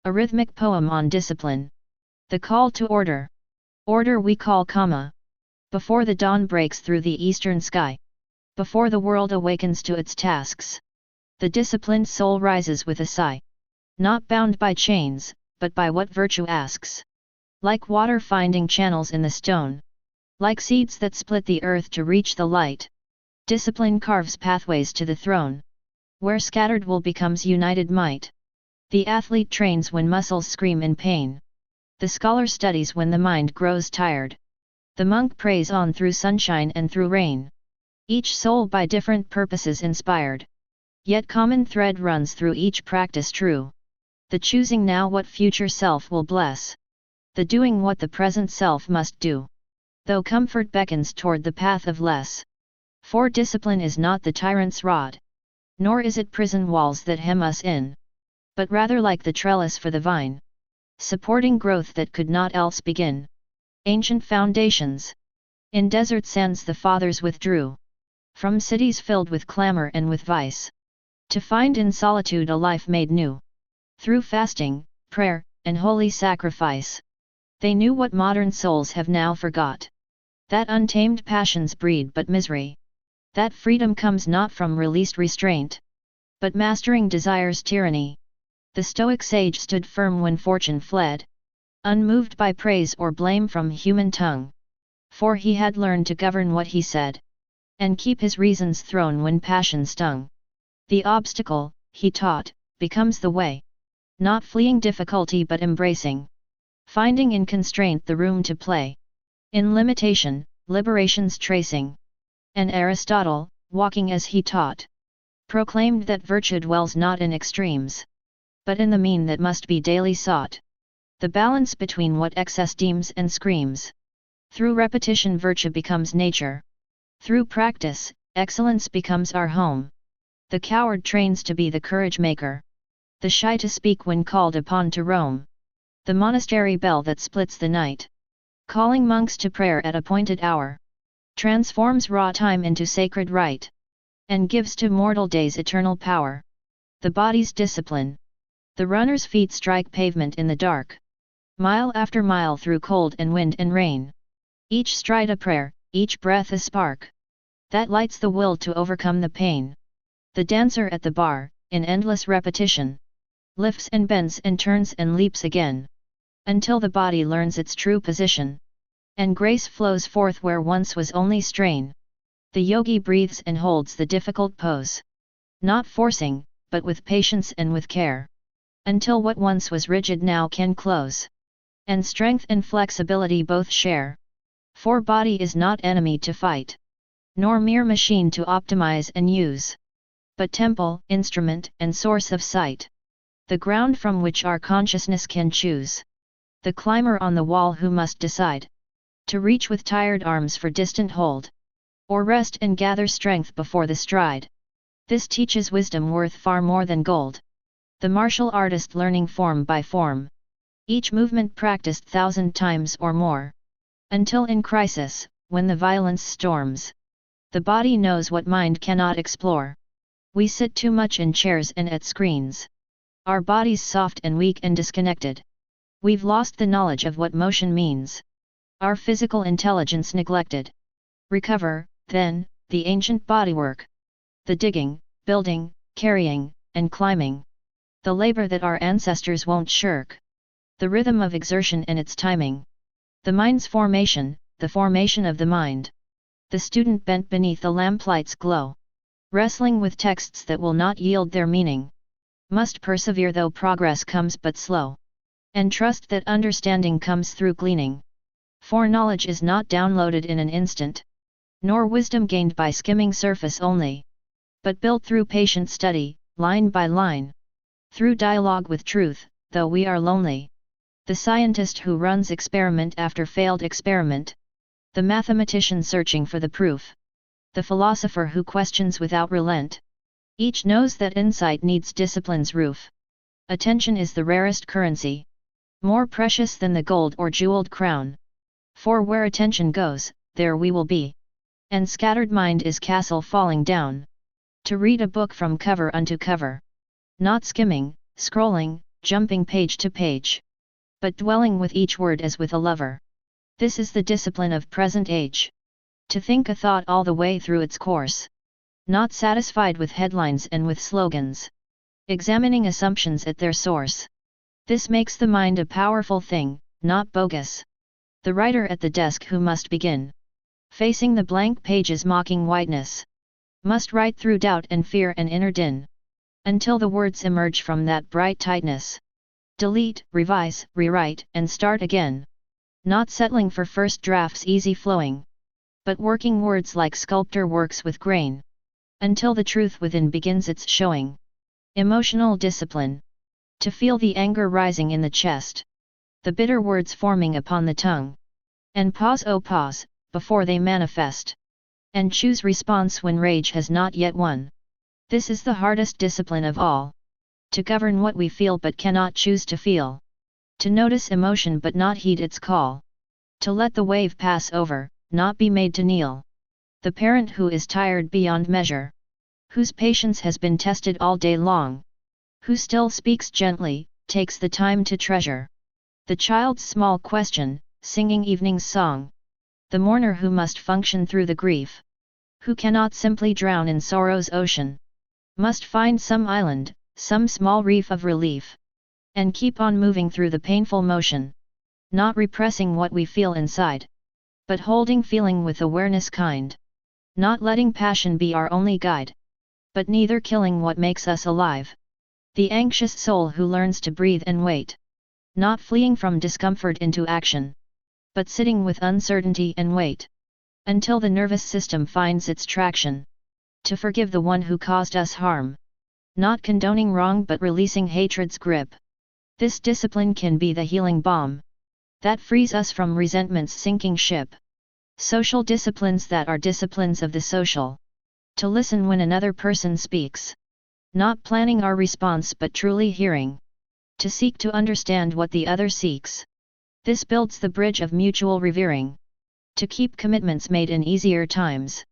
A rhythmic poem on discipline. The call to order. Order we call Kama. Before the dawn breaks through the eastern sky. Before the world awakens to its tasks. The disciplined soul rises with a sigh. Not bound by chains, but by what virtue asks. Like water finding channels in the stone. Like seeds that split the earth to reach the light. Discipline carves pathways to the throne. Where scattered will becomes united might. The athlete trains when muscles scream in pain. The scholar studies when the mind grows tired. The monk prays on through sunshine and through rain. Each soul by different purposes inspired. Yet common thread runs through each practice true. The choosing now what future self will bless. The doing what the present self must do. Though comfort beckons toward the path of less. For discipline is not the tyrant's rod. Nor is it prison walls that hem us in. But rather like the trellis for the vine. Supporting growth that could not else begin. Ancient foundations. In desert sands the fathers withdrew. From cities filled with clamor and with vice. To find in solitude a life made new. Through fasting, prayer, and holy sacrifice. They knew what modern souls have now forgot. That untamed passions breed but misery. That freedom comes not from released restraint. But mastering desire's tyranny. The Stoic sage stood firm when fortune fled. Unmoved by praise or blame from human tongue. For he had learned to govern what he said. And keep his reason's throne when passion stung. The obstacle, he taught, becomes the way. Not fleeing difficulty but embracing. Finding in constraint the room to play. In limitation, liberation's tracing. And Aristotle, walking as he taught. Proclaimed that virtue dwells not in extremes. But in the mean that must be daily sought. The balance between what excess deems and screams. Through repetition virtue becomes nature. Through practice, excellence becomes our home. The coward trains to be the courage maker. The shy to speak when called upon to roam. The monastery bell that splits the night. Calling monks to prayer at appointed hour. Transforms raw time into sacred rite. And gives to mortal days eternal power. The body's discipline. The runner's feet strike pavement in the dark. Mile after mile through cold and wind and rain. Each stride a prayer, each breath a spark. That lights the will to overcome the pain. The dancer at the bar, in endless repetition. Lifts and bends and turns and leaps again. Until the body learns its true position. And grace flows forth where once was only strain. The yogi breathes and holds the difficult pose. Not forcing, but with patience and with care. Until what once was rigid now can close. And strength and flexibility both share. For body is not enemy to fight. Nor mere machine to optimize and use. But temple, instrument, and source of sight. The ground from which our consciousness can choose. The climber on the wall who must decide. To reach with tired arms for distant hold. Or rest and gather strength before the stride. This teaches wisdom worth far more than gold. The martial artist learning form by form. Each movement practiced 1,000 times or more. Until in crisis, when the violence storms. The body knows what mind cannot explore. We sit too much in chairs and at screens. Our bodies soft and weak and disconnected. We've lost the knowledge of what motion means. Our physical intelligence neglected. Recover, then, the ancient bodywork. The digging, building, carrying, and climbing. The labor that our ancestors won't shirk. The rhythm of exertion and its timing. The mind's formation, the formation of the mind. The student bent beneath the lamplight's glow. Wrestling with texts that will not yield their meaning. Must persevere though progress comes but slow. And trust that understanding comes through gleaning. For knowledge is not downloaded in an instant. Nor wisdom gained by skimming surface only. But built through patient study, line by line. Through dialogue with truth, though we are lonely. The scientist who runs experiment after failed experiment. The mathematician searching for the proof. The philosopher who questions without relent. Each knows that insight needs discipline's roof. Attention is the rarest currency. More precious than the gold or jeweled crown. For where attention goes, there we will be. And scattered mind is castle falling down. To read a book from cover unto cover. Not skimming, scrolling, jumping page to page, but dwelling with each word as with a lover. This is the discipline of present age. To think a thought all the way through its course. Not satisfied with headlines and with slogans. Examining assumptions at their source. This makes the mind a powerful thing, not bogus. The writer at the desk who must begin. Facing the blank page's mocking whiteness. Must write through doubt and fear and inner din. Until the words emerge from that bright tightness. Delete, revise, rewrite, and start again. Not settling for first drafts easy flowing. But working words like sculptor works with grain. Until the truth within begins its showing. Emotional discipline. To feel the anger rising in the chest. The bitter words forming upon the tongue. And pause, oh pause, before they manifest. And choose response when rage has not yet won. This is the hardest discipline of all. To govern what we feel but cannot choose to feel. To notice emotion but not heed its call. To let the wave pass over, not be made to kneel. The parent who is tired beyond measure. Whose patience has been tested all day long. Who still speaks gently, takes the time to treasure. The child's small question, singing evening's song. The mourner who must function through the grief. Who cannot simply drown in sorrow's ocean. Must find some island, some small reef of relief. And keep on moving through the painful motion. Not repressing what we feel inside. But holding feeling with awareness kind. Not letting passion be our only guide. But neither killing what makes us alive. The anxious soul who learns to breathe and wait. Not fleeing from discomfort into action. But sitting with uncertainty and wait. Until the nervous system finds its traction. To forgive the one who caused us harm. Not condoning wrong but releasing hatred's grip. This discipline can be the healing balm. That frees us from resentment's sinking ship. Social disciplines that are disciplines of the social. To listen when another person speaks. Not planning our response but truly hearing. To seek to understand what the other seeks. This builds the bridge of mutual revering. To keep commitments made in easier times.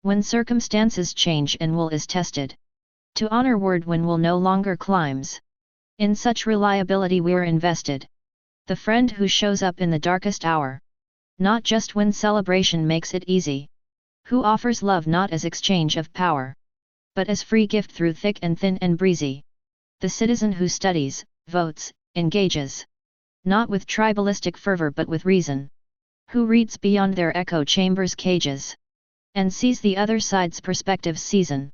When circumstances change and will is tested. To honor word when will no longer climbs. In such reliability we're invested. The friend who shows up in the darkest hour. Not just when celebration makes it easy. Who offers love not as exchange of power. But as free gift through thick and thin and breezy. The citizen who studies, votes, engages. Not with tribalistic fervor but with reason. Who reads beyond their echo chamber's cages. And sees the other side's perspective season.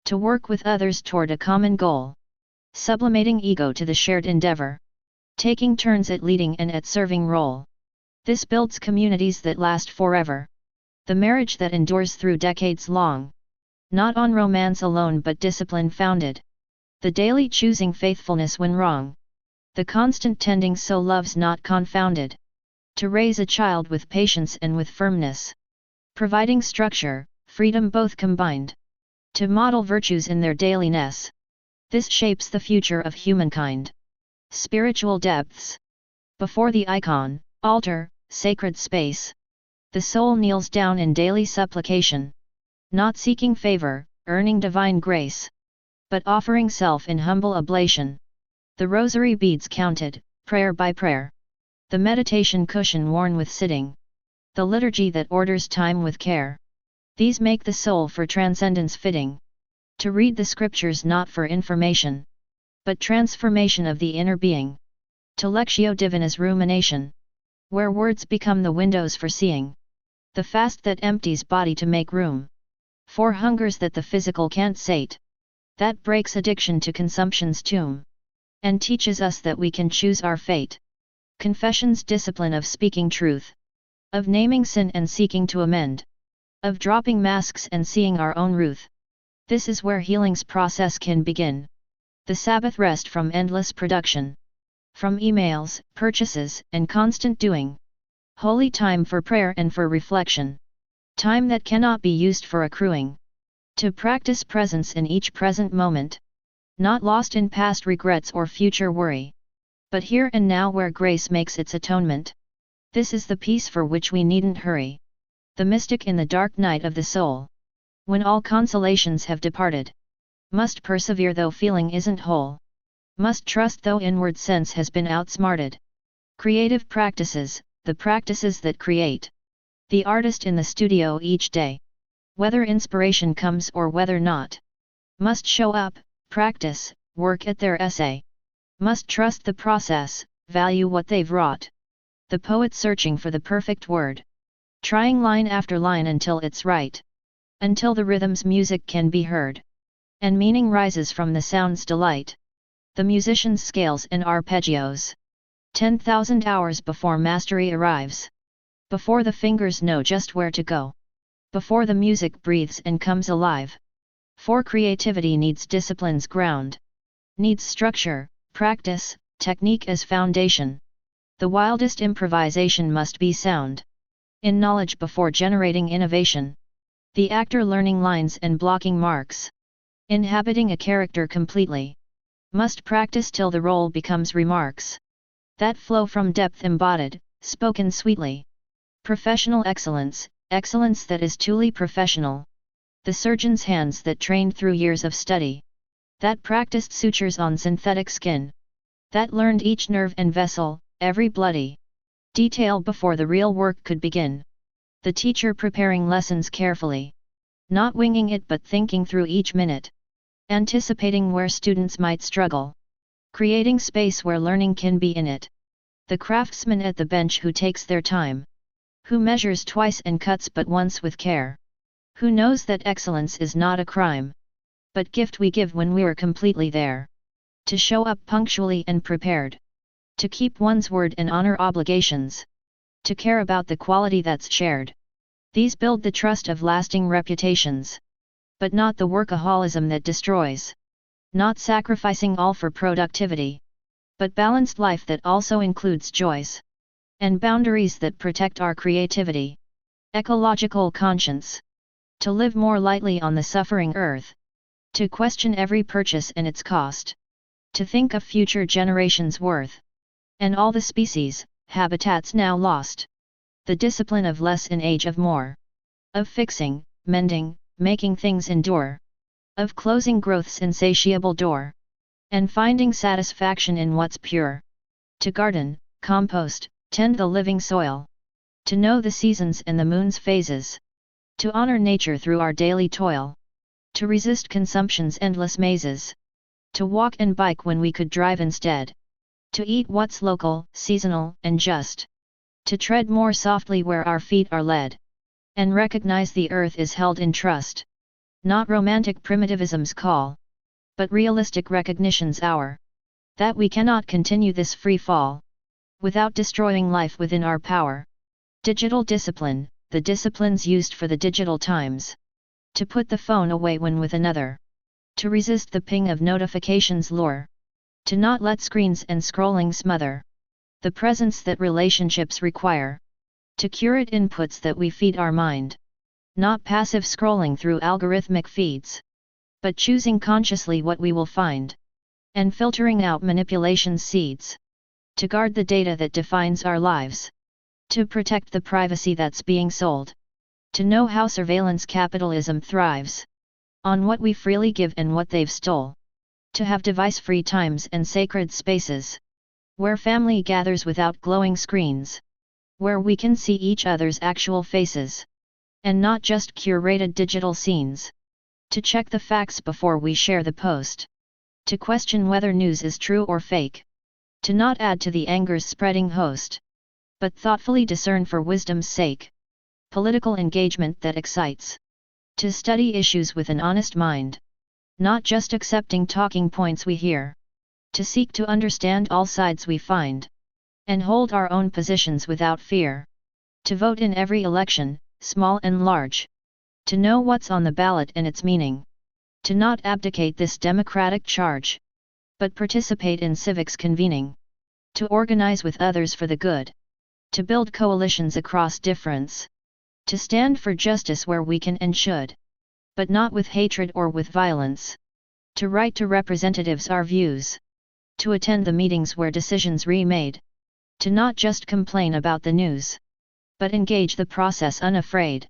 To work with others toward a common goal. Sublimating ego to the shared endeavor. Taking turns at leading and at serving role. This builds communities that last forever. The marriage that endures through decades long. Not on romance alone but discipline founded. The daily choosing faithfulness when wrong. The constant tending so love's not confounded. To raise a child with patience and with firmness. Providing structure, freedom both combined. To model virtues in their dailiness. This shapes the future of humankind. Spiritual depths. Before the icon, altar, sacred space. The soul kneels down in daily supplication. Not seeking favor, earning divine grace. But offering self in humble oblation. The rosary beads counted, prayer by prayer. The meditation cushion worn with sitting. The liturgy that orders time with care. These make the soul for transcendence fitting. To read the scriptures not for information. But transformation of the inner being. To Lectio Divina's rumination. Where words become the windows for seeing. The fast that empties body to make room. For hungers that the physical can't sate. That breaks addiction to consumption's tomb. And teaches us that we can choose our fate. Confession's discipline of speaking truth. Of naming sin and seeking to amend. Of dropping masks and seeing our own truth. This is where healing's process can begin. The Sabbath rest from endless production. From emails, purchases, and constant doing. Holy time for prayer and for reflection. Time that cannot be used for accruing. To practice presence in each present moment. Not lost in past regrets or future worry. But here and now where grace makes its atonement. This is the peace for which we needn't hurry. The mystic in the dark night of the soul. When all consolations have departed. Must persevere though feeling isn't whole. Must trust though inward sense has been outsmarted. Creative practices, the practices that create. The artist in the studio each day. Whether inspiration comes or whether not. Must show up, practice, work at their essay. Must trust the process, value what they've wrought. The poet searching for the perfect word. Trying line after line until it's right. Until the rhythm's music can be heard. And meaning rises from the sound's delight. The musician's scales and arpeggios. 10,000 hours before mastery arrives. Before the fingers know just where to go. Before the music breathes and comes alive. For creativity needs discipline's ground. Needs structure, practice, technique as foundation. The wildest improvisation must be sound. In knowledge before generating innovation. The actor learning lines and blocking marks. Inhabiting a character completely. Must practice till the role becomes remarks. That flow from depth embodied, spoken sweetly. Professional excellence, excellence that is truly professional. The surgeon's hands that trained through years of study. That practiced sutures on synthetic skin. That learned each nerve and vessel, every bloody detail before the real work could begin. The teacher preparing lessons carefully. Not winging it but thinking through each minute. Anticipating where students might struggle. Creating space where learning can be in it. The craftsman at the bench who takes their time. Who measures twice and cuts but once with care. Who knows that excellence is not a crime. But gift we give when we're completely there. To show up punctually and prepared. To keep one's word and honor obligations. To care about the quality that's shared. These build the trust of lasting reputations. But not the workaholism that destroys. Not sacrificing all for productivity. But balanced life that also includes joys. And boundaries that protect our creativity. Ecological conscience. To live more lightly on the suffering earth. To question every purchase and its cost. To think of future generations' worth. And all the species, habitats now lost. The discipline of less in age of more. Of fixing, mending, making things endure. Of closing growth's insatiable door. And finding satisfaction in what's pure. To garden, compost, tend the living soil. To know the seasons and the moon's phases. To honor nature through our daily toil. To resist consumption's endless mazes. To walk and bike when we could drive instead. To eat what's local, seasonal, and just. To tread more softly where our feet are led. And recognize the earth is held in trust. Not romantic primitivism's call. But realistic recognition's hour. That we cannot continue this free fall. Without destroying life within our power. Digital discipline, the disciplines used for the digital times. To put the phone away when with another. To resist the ping of notifications lure. To not let screens and scrolling smother. The presence that relationships require. To curate inputs that we feed our mind. Not passive scrolling through algorithmic feeds. But choosing consciously what we will find. And filtering out manipulation's seeds. To guard the data that defines our lives. To protect the privacy that's being sold. To know how surveillance capitalism thrives. On what we freely give and what they've stole. To have device-free times and sacred spaces. Where family gathers without glowing screens. Where we can see each other's actual faces. And not just curated digital scenes. To check the facts before we share the post. To question whether news is true or fake. To not add to the anger's spreading host. But thoughtfully discern for wisdom's sake. Political engagement that excites. To study issues with an honest mind. Not just accepting talking points we hear. To seek to understand all sides we find. And hold our own positions without fear. To vote in every election, small and large. To know what's on the ballot and its meaning. To not abdicate this democratic charge. But participate in civics convening. To organize with others for the good. To build coalitions across difference. To stand for justice where we can and should. But not with hatred or with violence. To write to representatives our views. To attend the meetings where decisions remade. To not just complain about the news. But engage the process unafraid.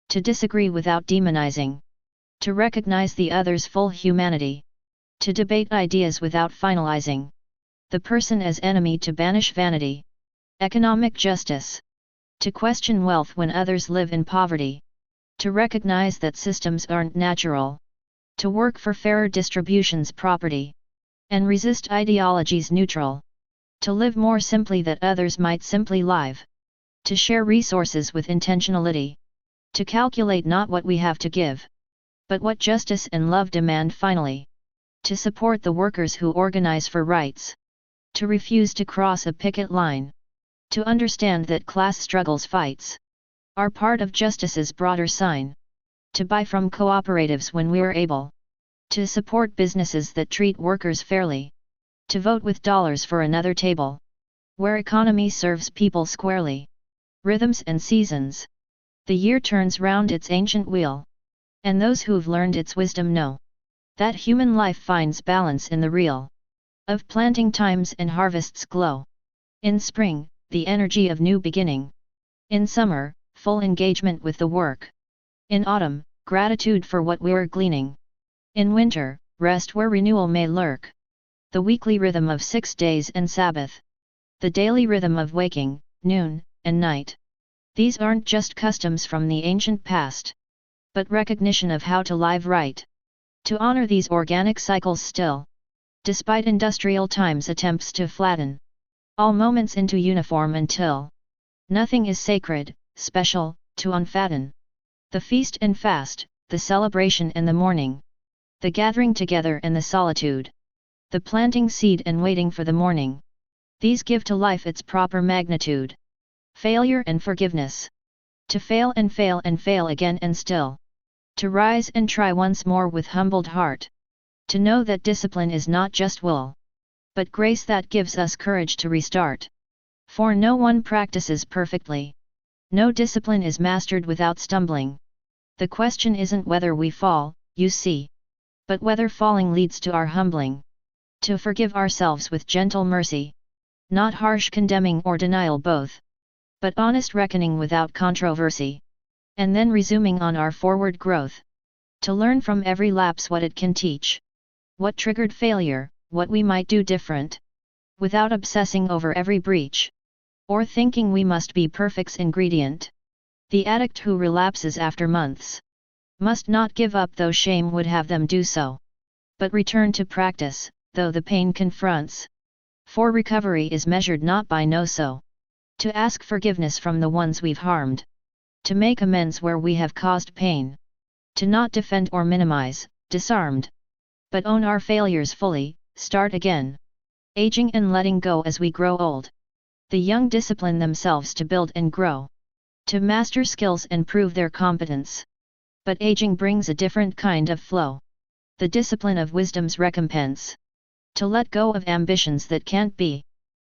To disagree without demonizing. To recognize the other's full humanity. To debate ideas without finalizing. The person as enemy to banish vanity. Economic justice. To question wealth when others live in poverty. To recognize that systems aren't natural. To work for fairer distributions property. And resist ideologies neutral. To live more simply that others might simply live. To share resources with intentionality. To calculate not what we have to give, but what justice and love demand finally. To support the workers who organize for rights. To refuse to cross a picket line. To understand that class struggles fights are part of justice's broader sign. To buy from cooperatives when we're able. To support businesses that treat workers fairly. To vote with dollars for another table, where economy serves people squarely. Rhythms and seasons. The year turns round its ancient wheel. And those who've learned its wisdom know that human life finds balance in the real. Of planting times and harvests glow. In spring, the energy of new beginning. In summer, full engagement with the work. In autumn, gratitude for what we're gleaning. In winter, rest where renewal may lurk. The weekly rhythm of 6 days and Sabbath. The daily rhythm of waking, noon, and night. These aren't just customs from the ancient past, but recognition of how to live right. To honor these organic cycles still. Despite industrial time's attempts to flatten all moments into uniform until nothing is sacred, special, to unfatten. The feast and fast, the celebration and the mourning. The gathering together and the solitude. The planting seed and waiting for the morning. These give to life its proper magnitude. Failure and forgiveness. To fail and fail again and still. To rise and try once more with humbled heart. To know that discipline is not just will, but grace that gives us courage to restart. For no one practices perfectly. No discipline is mastered without stumbling. The question isn't whether we fall, you see, but whether falling leads to our humbling. To forgive ourselves with gentle mercy. Not harsh condemning or denial both, but honest reckoning without controversy. And then resuming on our forward growth. To learn from every lapse what it can teach. What triggered failure, what we might do different. Without obsessing over every breach. Or thinking we must be perfect's ingredient. The addict who relapses after months must not give up though shame would have them do so. But return to practice, though the pain confronts. For recovery is measured not by no-so. To ask forgiveness from the ones we've harmed. To make amends where we have caused pain. To not defend or minimize, disarmed. But own our failures fully, start again. Aging and letting go as we grow old. The young discipline themselves to build and grow. To master skills and prove their competence. But aging brings a different kind of flow. The discipline of wisdom's recompense. To let go of ambitions that can't be.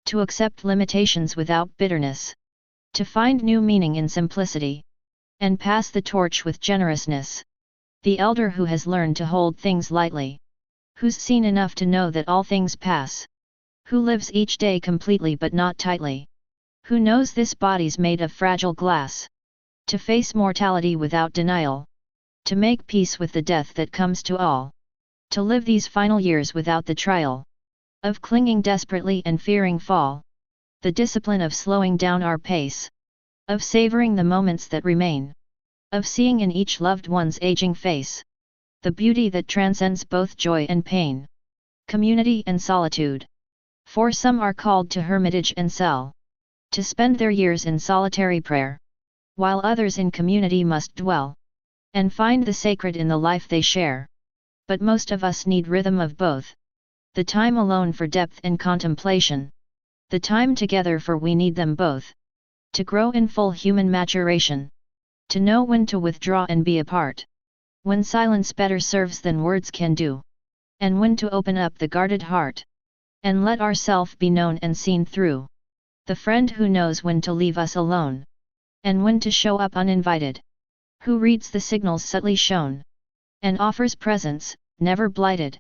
To accept limitations without bitterness. To find new meaning in simplicity. And pass the torch with generousness. The elder who has learned to hold things lightly. Who's seen enough to know that all things pass. Who lives each day completely but not tightly. Who knows this body's made of fragile glass. To face mortality without denial. To make peace with the death that comes to all. To live these final years without the trial of clinging desperately and fearing fall. The discipline of slowing down our pace. Of savoring the moments that remain. Of seeing in each loved one's aging face the beauty that transcends both joy and pain. Community and solitude. For some are called to hermitage and cell. To spend their years in solitary prayer. While others in community must dwell. And find the sacred in the life they share. But most of us need rhythm of both. The time alone for depth and contemplation. The time together for we need them both. To grow in full human maturation. To know when to withdraw and be apart. When silence better serves than words can do. And when to open up the guarded heart. And let ourself be known and seen through. The friend who knows when to leave us alone. And when to show up uninvited. Who reads the signals subtly shown. And offers presence, never blighted.